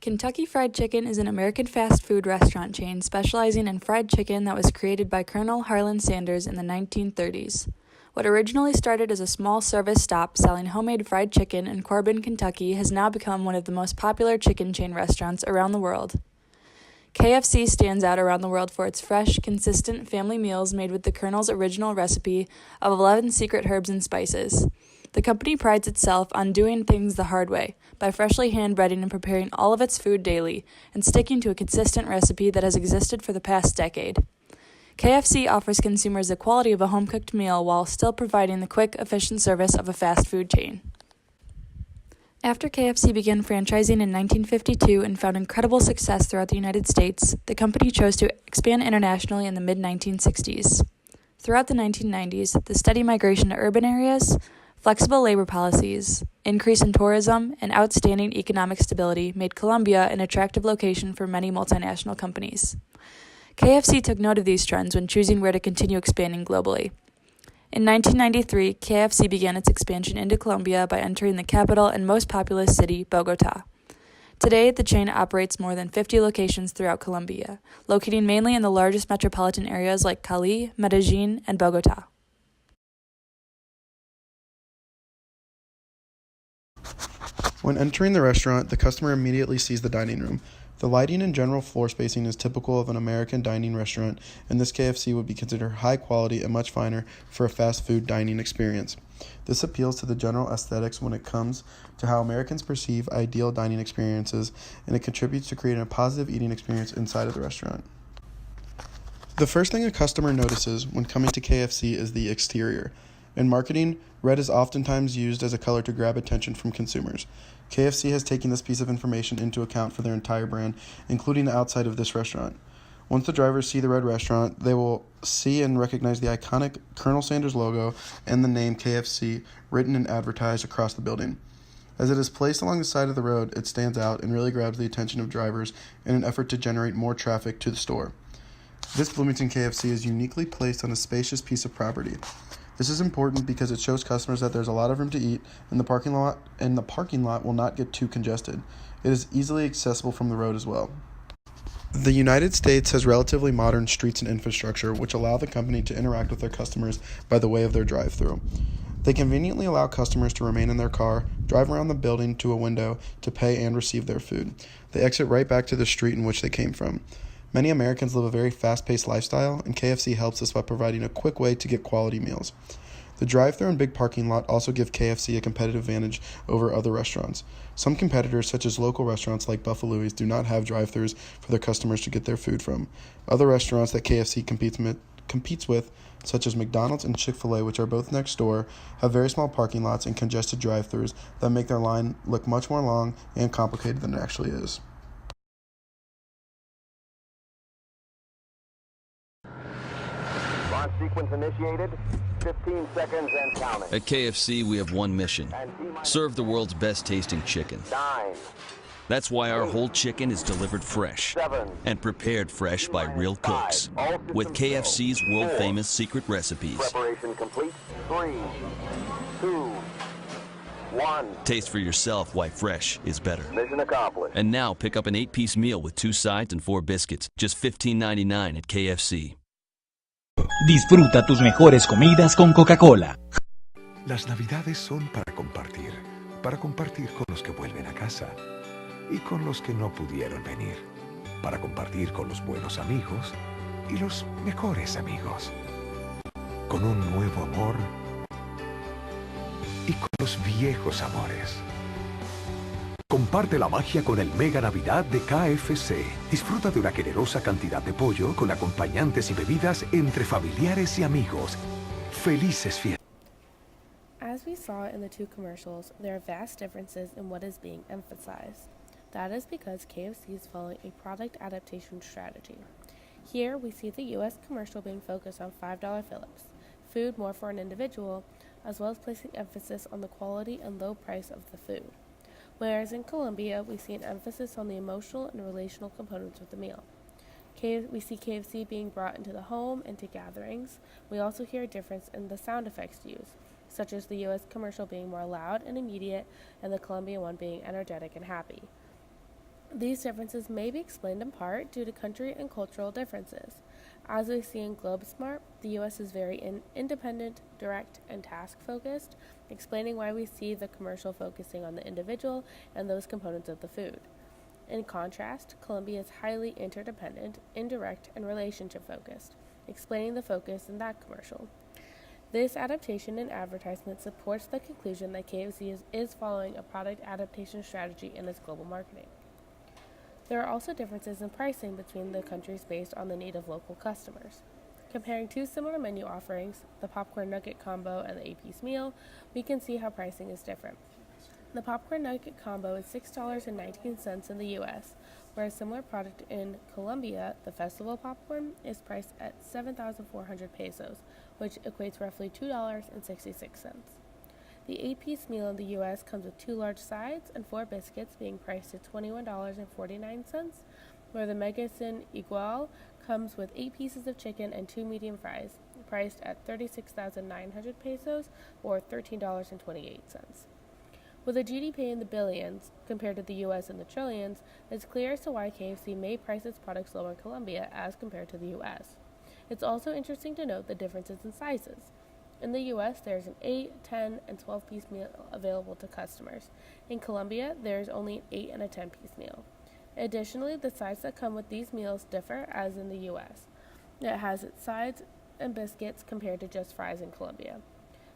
Kentucky Fried Chicken is an American fast food restaurant chain specializing in fried chicken that was created by Colonel Harlan Sanders in the 1930s. What originally started as a small service stop selling homemade fried chicken in Corbin, Kentucky, has now become one of the most popular chicken chain restaurants around the world. KFC stands out around the world for its fresh, consistent family meals made with the Colonel's original recipe of 11 secret herbs and spices. The company prides itself on doing things the hard way, by freshly hand-breading and preparing all of its food daily, and sticking to a consistent recipe that has existed for the past decade. KFC offers consumers the quality of a home-cooked meal while still providing the quick, efficient service of a fast food chain. After KFC began franchising in 1952 and found incredible success throughout the United States, the company chose to expand internationally in the mid-1960s. Throughout the 1990s, the steady migration to urban areas, flexible labor policies, increase in tourism, and outstanding economic stability made Colombia an attractive location for many multinational companies. KFC took note of these trends when choosing where to continue expanding globally. In 1993, KFC began its expansion into Colombia by entering the capital and most populous city, Bogotá. Today, the chain operates more than 50 locations throughout Colombia, locating mainly in the largest metropolitan areas like Cali, Medellin, and Bogotá. When entering the restaurant, the customer immediately sees the dining room. The lighting and general floor spacing is typical of an American dining restaurant, and this KFC would be considered high quality and much finer for a fast food dining experience. This appeals to the general aesthetics when it comes to how Americans perceive ideal dining experiences, and it contributes to creating a positive eating experience inside of the restaurant. The first thing a customer notices when coming to KFC is the exterior. In marketing, red is oftentimes used as a color to grab attention from consumers. KFC has taken this piece of information into account for their entire brand, including the outside of this restaurant. Once the drivers see the red restaurant, they will see and recognize the iconic Colonel Sanders logo and the name KFC written and advertised across the building. As it is placed along the side of the road, it stands out and really grabs the attention of drivers in an effort to generate more traffic to the store. This Bloomington KFC is uniquely placed on a spacious piece of property. This is important because it shows customers that there's a lot of room to eat, and the parking lot will not get too congested. It is easily accessible from the road as well. The United States has relatively modern streets and infrastructure, which allow the company to interact with their customers by the way of their drive-thru. They conveniently allow customers to remain in their car, drive around the building to a window to pay and receive their food. They exit right back to the street in which they came from. Many Americans live a very fast-paced lifestyle, and KFC helps us by providing a quick way to get quality meals. The drive-thru and big parking lot also give KFC a competitive advantage over other restaurants. Some competitors, such as local restaurants like Buffalo's, do not have drive-thrus for their customers to get their food from. Other restaurants that KFC competes with, such as McDonald's and Chick-fil-A, which are both next door, have very small parking lots and congested drive-thrus that make their line look much more long and complicated than it actually is. Launch sequence initiated. 15 seconds and counting. At KFC, we have one mission: serve the world's best tasting chicken. 9. That's why our whole chicken is delivered fresh 7. and prepared fresh by real cooks with KFC's world-famous secret recipes. Preparation complete. 3, 2, 1. Taste for yourself why fresh is better. Mission accomplished. And now pick up an 8-piece meal with 2 sides and 4 biscuits, just $15.99 at KFC. Disfruta tus mejores comidas con Coca-Cola. Las Navidades son para compartir con los que vuelven a casa y con los que no pudieron venir, para compartir con los buenos amigos y los mejores amigos, con un nuevo amor y con los viejos amores. Comparte la magia con el Mega Navidad de KFC. Disfruta de una generosa cantidad de pollo con acompañantes y bebidas entre familiares y amigos. Felices fiestas. As we saw in the 2 commercials, there are vast differences in what is being emphasized. That is because KFC is following a product adaptation strategy. Here we see the U.S. commercial being focused on $5 Phillips, food more for an individual, as well as placing emphasis on the quality and low price of the food. Whereas in Colombia, we see an emphasis on the emotional and relational components of the meal. We see KFC being brought into the home and to gatherings. We also hear a difference in the sound effects used, such as the U.S. commercial being more loud and immediate, and the Colombian one being energetic and happy. These differences may be explained in part due to country and cultural differences. As we see in GlobeSmart, the U.S. is very independent, direct, and task-focused, explaining why we see the commercial focusing on the individual and those components of the food. In contrast, Colombia is highly interdependent, indirect, and relationship-focused, explaining the focus in that commercial. This adaptation in advertisement supports the conclusion that KFC is following a product adaptation strategy in its global marketing. There are also differences in pricing between the countries based on the need of local customers. Comparing two similar menu offerings, the popcorn nugget combo and the 8-piece meal, we can see how pricing is different. The popcorn nugget combo is $6.19 in the U.S., where a similar product in Colombia, the festival popcorn, is priced at 7,400 pesos, which equates roughly $2.66. The 8-piece meal in the U.S. comes with 2 large sides and 4 biscuits, being priced at $21.49, where the Medicine Igual comes with 8 pieces of chicken and 2 medium fries, priced at 36,900 pesos or $13.28. With a GDP in the billions, compared to the U.S. in the trillions, it's clear as to why KFC may price its products lower in Colombia as compared to the U.S. It's also interesting to note the differences in sizes. In the U.S., there's an 8, 10, and 12-piece meal available to customers. In Colombia, there's only an 8 and a 10-piece meal. Additionally, the sides that come with these meals differ as in the U.S. It has its sides and biscuits compared to just fries in Colombia.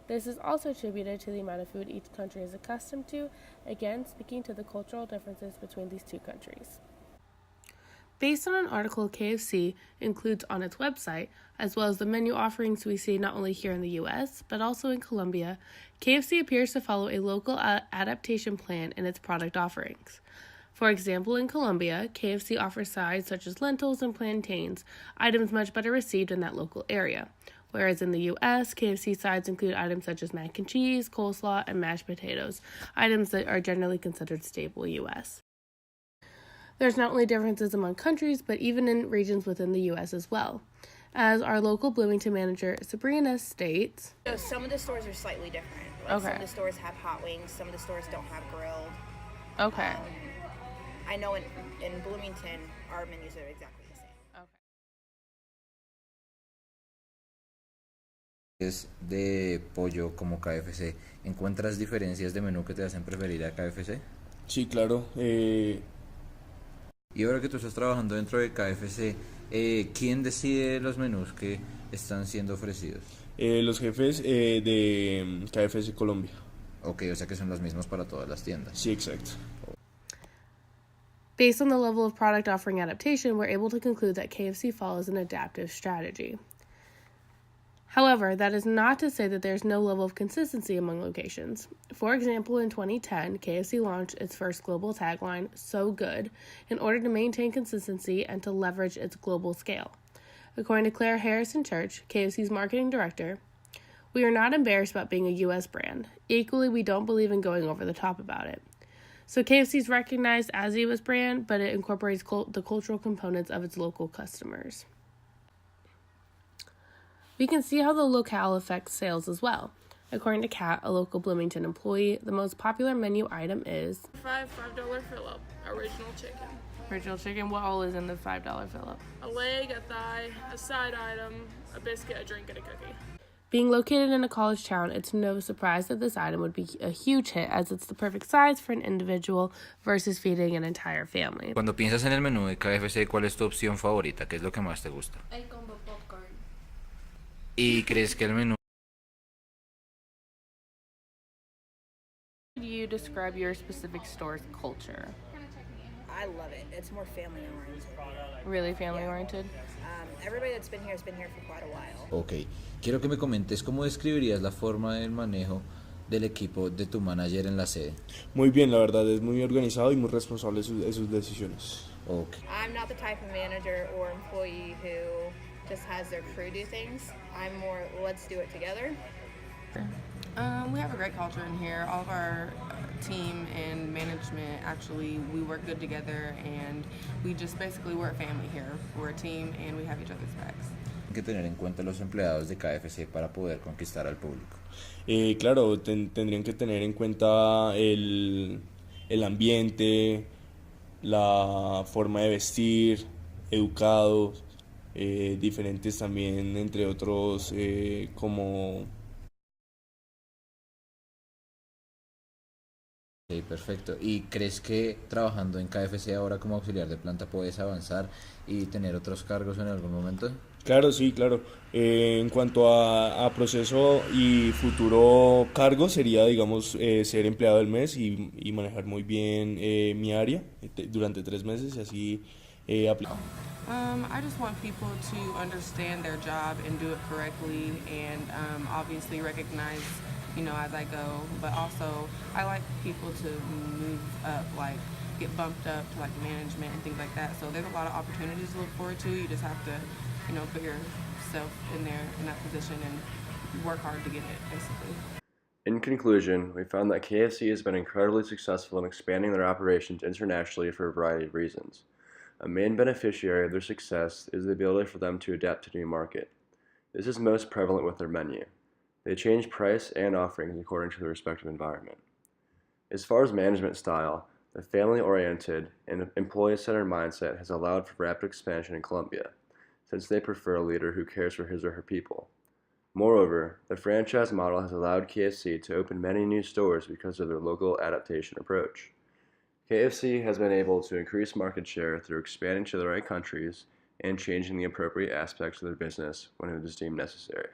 This is also attributed to the amount of food each country is accustomed to, again speaking to the cultural differences between these two countries. Based on an article KFC includes on its website, as well as the menu offerings we see not only here in the U.S., but also in Colombia, KFC appears to follow a local adaptation plan in its product offerings. For example, in Colombia, KFC offers sides such as lentils and plantains, items much better received in that local area. Whereas in the U.S., KFC sides include items such as mac and cheese, coleslaw, and mashed potatoes, items that are generally considered staple U.S. There's not only differences among countries, but even in regions within the U.S. as well. As our local Bloomington manager, Sabrina, states, So some of the stores are slightly different. Like Some of the stores have hot wings, some of the stores don't have grilled. Okay. I know in Bloomington, our menus are exactly the same. Es de pollo como KFC, ¿encuentras diferencias de menú que te hacen preferir a KFC? Sí, claro. Y ahora que tú estás trabajando dentro de KFC, ¿quién decide los menús que están siendo ofrecidos? Los jefes de KFC Colombia. Ok, o sea que son los mismos para todas las tiendas. Sí, exacto. Based on the level of product offering adaptation, we're able to conclude that KFC follows an adaptive strategy. However, that is not to say that there's no level of consistency among locations. For example, in 2010, KFC launched its first global tagline, "So Good," in order to maintain consistency and to leverage its global scale. According to Claire Harrison Church, KFC's marketing director, "We are not embarrassed about being a U.S. brand. Equally, we don't believe in going over the top about it." So KFC is recognized as a U.S. brand, but it incorporates the cultural components of its local customers. We can see how the locale affects sales as well. According to Kat, a local Bloomington employee, the most popular menu item is $5 fill-up, original chicken. Original chicken. What all is in the $5 fill-up? A leg, a thigh, a side item, a biscuit, a drink, and a cookie. Being located in a college town, it's no surprise that this item would be a huge hit, as it's the perfect size for an individual versus feeding an entire family. Cuando piensas en el menú de KFC, ¿cuál es tu opción favorita? ¿Qué es lo que más te gusta? El combo popcorn. ¿Y crees que el menú How do you describe your specific store's culture? I love it. It's more family oriented. Really family oriented? Everybody that's been here has been here for quite a while. Ok, quiero que me comentes cómo describirías la forma del manejo del equipo de tu manager en la sede. Muy bien, la verdad, es muy organizado y muy responsable de sus decisiones. Ok. I'm not the type of manager or employee who just has their crew do things. I'm more, let's do it together. We have a great culture in here. All of our team and management, actually, we work good together, and we're a family here. We're a team, and we have each other's backs. Hay que tener en cuenta los empleados de KFC para poder conquistar al público. Claro, tendrían que tener en cuenta el ambiente, la forma de vestir, educados, diferentes también, entre otros, como... Ok, perfecto. ¿Y crees que trabajando en KFC ahora como auxiliar de planta puedes avanzar y tener otros cargos en algún momento? Claro, sí, claro. En cuanto a proceso y futuro cargo, sería, digamos, ser empleado del mes y manejar muy bien mi área durante 3 meses y así aplicar. I just want people to understand their job and do it correctly, and obviously recognize, as I go. But also, I like people to move up, like get bumped up to like management and things like that. So there's a lot of opportunities to look forward to. You just have to, put yourself in there in that position and work hard to get it, basically. In conclusion, we found that KFC has been incredibly successful in expanding their operations internationally for a variety of reasons. A main beneficiary of their success is the ability for them to adapt to a new market. This is most prevalent with their menu. They change price and offerings according to their respective environment. As far as management style, the family-oriented and employee-centered mindset has allowed for rapid expansion in Colombia, since they prefer a leader who cares for his or her people. Moreover, the franchise model has allowed KFC to open many new stores because of their local adaptation approach. KFC has been able to increase market share through expanding to the right countries and changing the appropriate aspects of their business when it is deemed necessary.